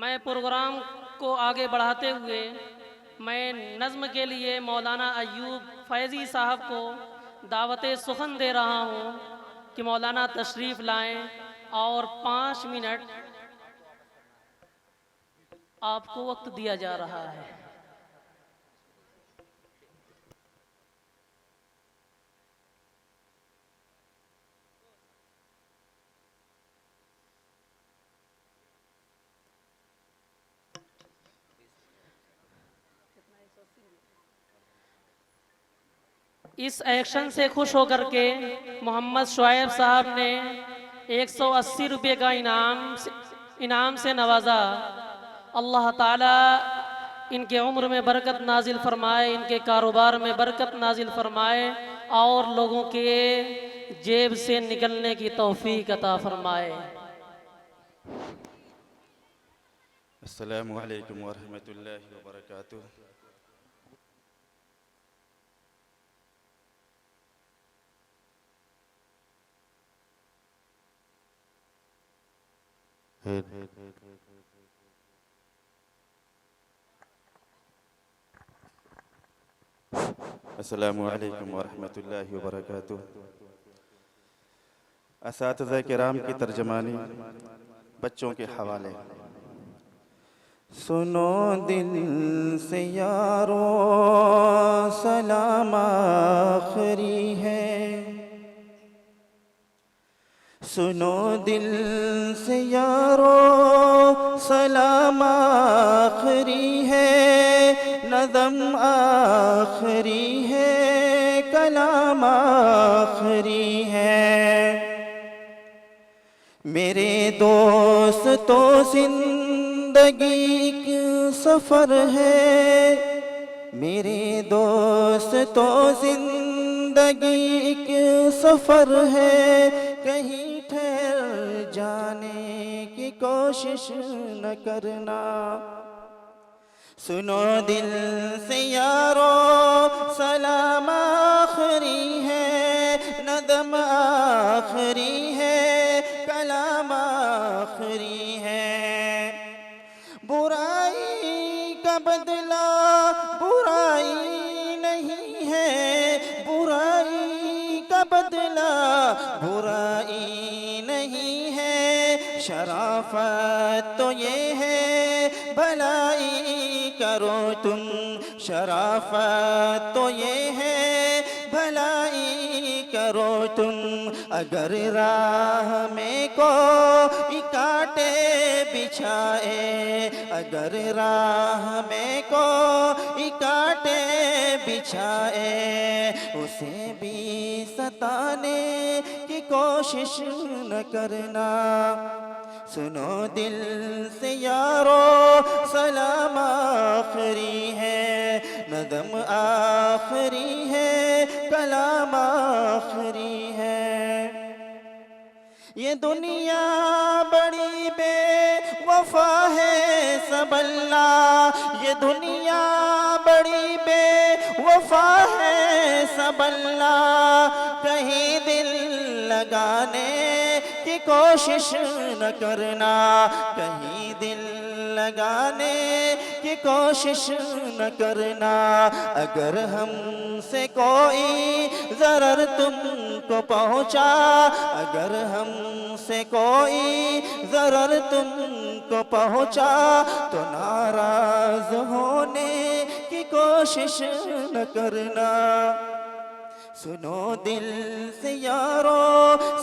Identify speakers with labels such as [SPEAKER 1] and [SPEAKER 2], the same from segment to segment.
[SPEAKER 1] मैं प्रोग्राम को आगे बढ़ाते हुए मैं नज़्म के लिए मौलाना अय्यूब फैज़ी साहब को दावत सुखन दे रहा हूँ कि मौलाना तशरीफ़ लाएं और 5 मिनट आपको वक्त दिया जा रहा है। इस एक्शन से खुश होकर के मोहम्मद शुआइब साहब ने 180 रुपये का इनाम से नवाजा। अल्लाह ताला इनके उम्र में बरकत नाजिल फरमाए, इनके कारोबार में बरकत नाजिल फरमाए और लोगों के जेब से निकलने की तौफीक अता फरमाए।
[SPEAKER 2] अस्सलामु अलैकुम वरहमतुल्लाहि वबरकातुहू। अस्सलामु अलैकुम वरहमतुल्लाहि वबरकातुहू। असातिज़ा किराम की तर्जमानी बच्चों के हवाले। सुनो दिल से यारो सलाम आखिरी है, सुनो दिल से यारो सलाम आखिरी है, नज़म आखिरी है, कलाम आखिरी है। मेरे दोस्तों जिंदगी एक सफ़र है, मेरे दोस्तों जिंदगी एक सफ़र है, कहीं ठहर जाने की कोशिश न करना। सुनो दिल से यारो सलाम आखिरी है, नज़म आखिरी है, कलाम आखिरी है। बुराई का बदला बुराई नहीं है, बुराई का बदला बुराई नहीं है। शराफत तो ये है भलाई करो तुम, शराफत तो ये है भलाई करो तुम। अगर राह में कोई कांटे बिछाए, अगर राह में कोई कांटे बिछाए, उसे भी सताने की कोशिश न करना। सुनो दिल से यारो सलाम आखिरी है, नज़म आखिरी है, कलाम आखिरी है। ये दुनिया बड़ी बेवफा है सबल्ला, ये दुनिया बड़ी बेवफा है सबल्ला। कहीं दिल लगाने की कोशिश न करना, कहीं दिल लगाने की कोशिश न करना। अगर हमसे कोई ज़रर तुमको पहुँचा, अगर हमसे कोई ज़रर तुमको पहुँचा, तो नाराज़ होने की कोशिश न करना। सुनो दिल से यारो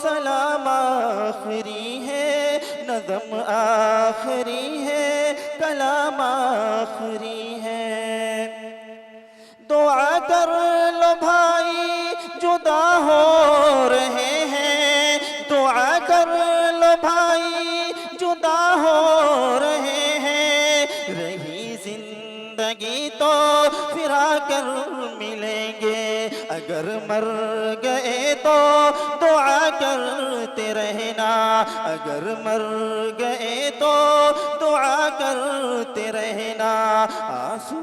[SPEAKER 2] सलाम आखिरी है, नज़म आखिरी है, कलाम आखिरी है। दुआ कर लो भाई जुदा हो रहे हैं, दुआ कर लो भाई जुदा हो रहे हैं। रही जिंदगी तो फिरा कर मिलेंगे, अगर मर गए तो दुआ करते रहना, अगर मर गए तो दुआ करते रहना। आंसू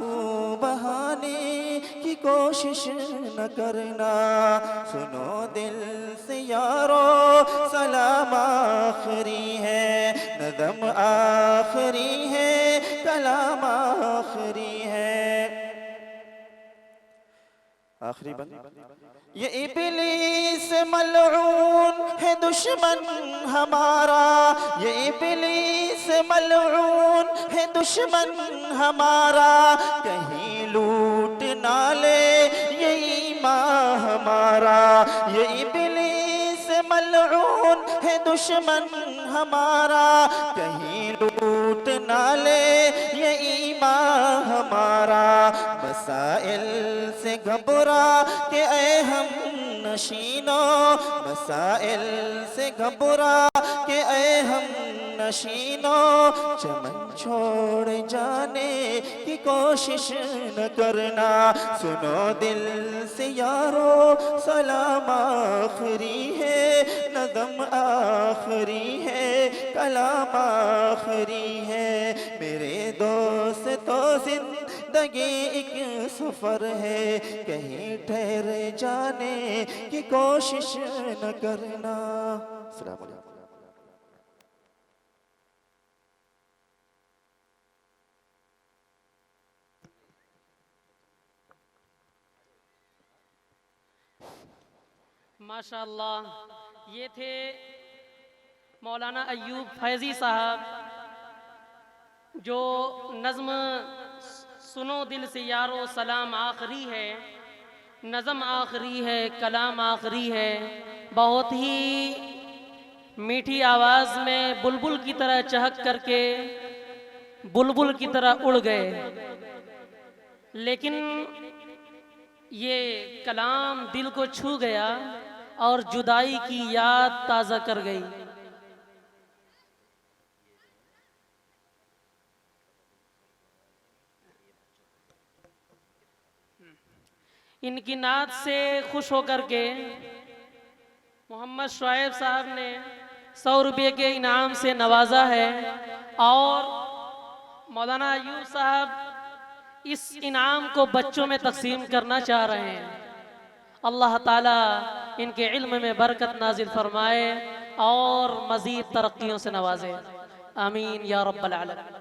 [SPEAKER 2] बहाने की कोशिश न करना। सुनो दिल से यारो सलाम आखिरी है, नज़म आखरी है, कलाम आखरी है। आखिरी बंद। ये इब्लीस मलऊन है दुश्मन हमारा, ये इब्लीस मलऊन है दुश्मन हमारा, कहीं लूट ना ले ये ईमान हमारा। ये इब्लीस मलऊन है दुश्मन हमारा, कहीं लूट ना ले ये ईमान हमारा। मसाइल से घबरा के ऐ हम नशीनों, मसाइल से घबरा के ऐ हम नशीनों, चमन छोड़ जाने की कोशिश न करना। सुनो दिल से यारो, सलाम आखरी है, नदम आखरी है, कलाम आखरी है। मेरे दोस्त तो जिंदगी एक सफर है, कहीं ठहर जाने की कोशिश न करना। अस्सलाम वालेकुम।
[SPEAKER 1] माशाअल्लाह, ये थे मौलाना अय्यूब फैज़ी साहब, जो नज़्म सुनो दिल से यारो सलाम आखरी है, नज़म आखरी है, कलाम आखरी है, बहुत ही मीठी आवाज़ में बुलबुल की तरह चहक करके बुलबुल की तरह उड़ गए। लेकिन ये कलाम दिल को छू गया और जुदाई की याद ताज़ा कर गई। इनकी नात से खुश होकर के मोहम्मद शुआइब साहब ने 100 रुपये के इनाम से नवाजा है, और मौलाना अय्यूब साहब इस इनाम को बच्चों में तकसीम करना चाह रहे हैं। अल्लाह ताला इनके इल्म में बरकत नाजिल फरमाए और मज़ीद तरक्कियों से नवाजे। आमीन या रब्बल आलमीन।